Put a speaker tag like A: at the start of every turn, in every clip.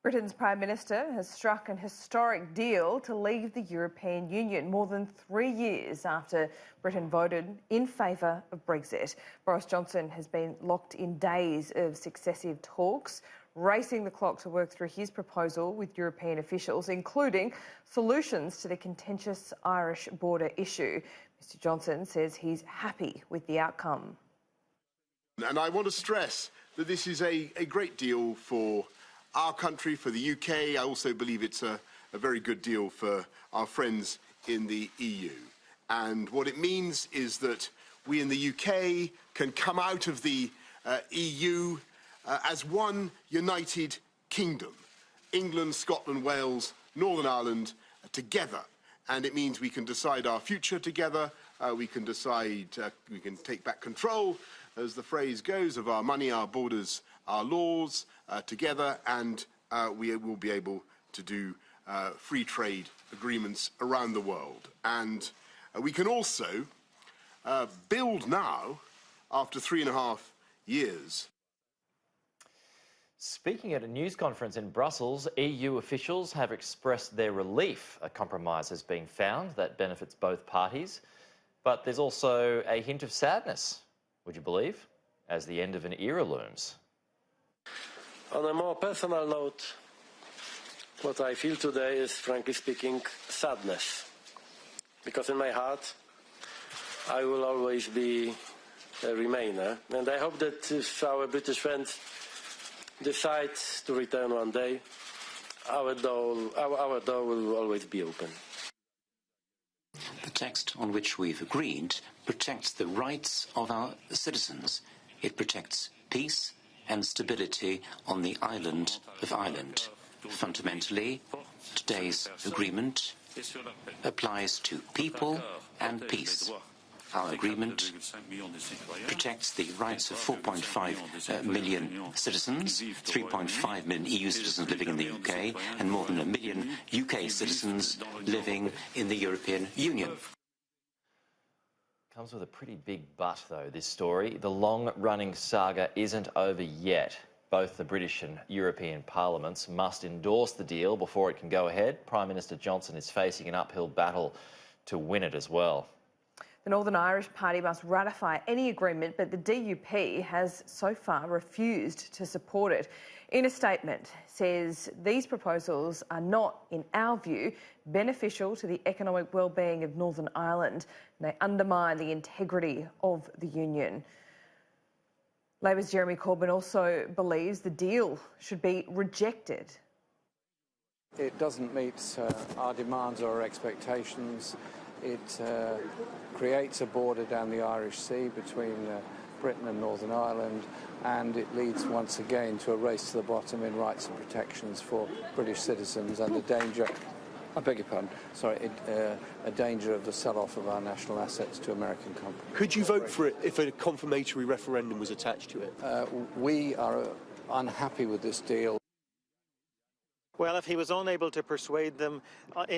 A: Britain's Prime Minister has struck an historic deal to leave the European Union more than 3 years after Britain voted in favour of Brexit. Boris Johnson has been locked in days of successive talks, racing the clock to work through his proposal with European officials, including solutions to the contentious Irish border issue. Mr Johnson says he's happy with the outcome.
B: And I want to stress that this is a great deal for our country, for the UK. I also believe it's a very good deal for our friends in the EU. And what it means is that we in the UK can come out of the EU as one united kingdom. England, Scotland, Wales, Northern Ireland together. And it means we can decide our future together. We can take back control, as the phrase goes, of our money, our borders, our laws together, and we will be able to do free trade agreements around the world. And we can also build now, after 3.5 years.
C: Speaking at a news conference in Brussels, EU officials have expressed their relief a compromise has been found that benefits both parties. But there's also a hint of sadness, would you believe, as the end of an era looms.
D: On a more personal note, what I feel today is, frankly speaking, sadness. Because in my heart, I will always be a Remainer. And I hope that if our British friends decide to return one day, our door will always be open.
E: The text on which we've agreed protects the rights of our citizens. It protects peace and stability on the island of Ireland. Fundamentally, today's agreement applies to people and peace. Our agreement protects the rights of 4.5 million citizens, 3.5 million EU citizens living in the UK, and more than 1 million UK citizens living in the European Union.
C: Comes with a pretty big but, though, this story. The long-running saga isn't over yet. Both the British and European parliaments must endorse the deal before it can go ahead. Prime Minister Johnson is facing an uphill battle to win it as well.
A: The Northern Irish Party must ratify any agreement, but the DUP has so far refused to support it. In a statement, says these proposals are not, in our view, beneficial to the economic well-being of Northern Ireland, and they undermine the integrity of the union. Labor's Jeremy Corbyn also believes the deal should be rejected.
F: It doesn't meet our demands or our expectations. It creates a border down the Irish Sea between Britain and Northern Ireland, and it leads once again to a race to the bottom in rights and protections for British citizens and the danger, I beg your pardon, sorry, a danger of the sell-off of our national assets to American companies.
G: Could you vote for it if a confirmatory referendum was attached to it?
F: We are unhappy with this deal.
H: Well, if he was unable to persuade them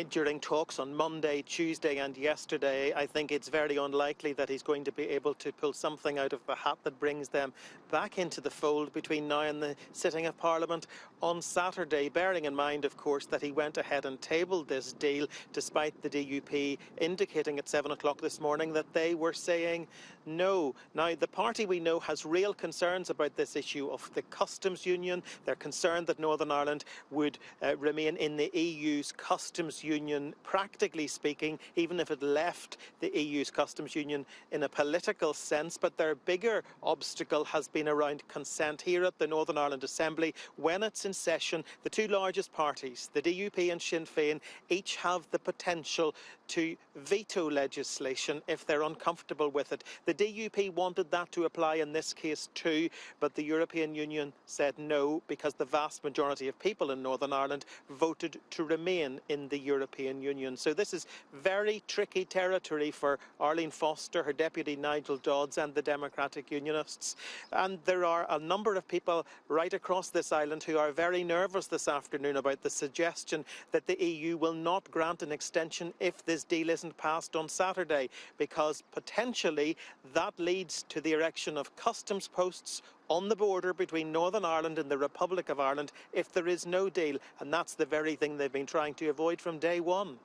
H: during talks on Monday, Tuesday and yesterday, I think it's very unlikely that he's going to be able to pull something out of the hat that brings them back into the fold between now and the sitting of Parliament on Saturday, bearing in mind, of course, that he went ahead and tabled this deal despite the DUP indicating at 7 o'clock this morning that they were saying no. Now, the party we know has real concerns about this issue of the customs union. They're concerned that Northern Ireland would remain in the EU's customs union, practically speaking, even if it left the EU's customs union in a political sense. But their bigger obstacle has been around consent. Here at the Northern Ireland Assembly, when it's in session, the two largest parties, the DUP and Sinn Féin, each have the potential to veto legislation if they're uncomfortable with it. The DUP wanted that to apply in this case too, but the European Union said no, because the vast majority of people in Northern Ireland voted to remain in the European Union. So this is very tricky territory for Arlene Foster, her deputy Nigel Dodds and the Democratic Unionists. And there are a number of people right across this island who are very nervous this afternoon about the suggestion that the EU will not grant an extension if this deal isn't passed on Saturday, because potentially that leads to the erection of customs posts on the border between Northern Ireland and the Republic of Ireland if there is no deal. And that's the very thing they've been trying to avoid from day one.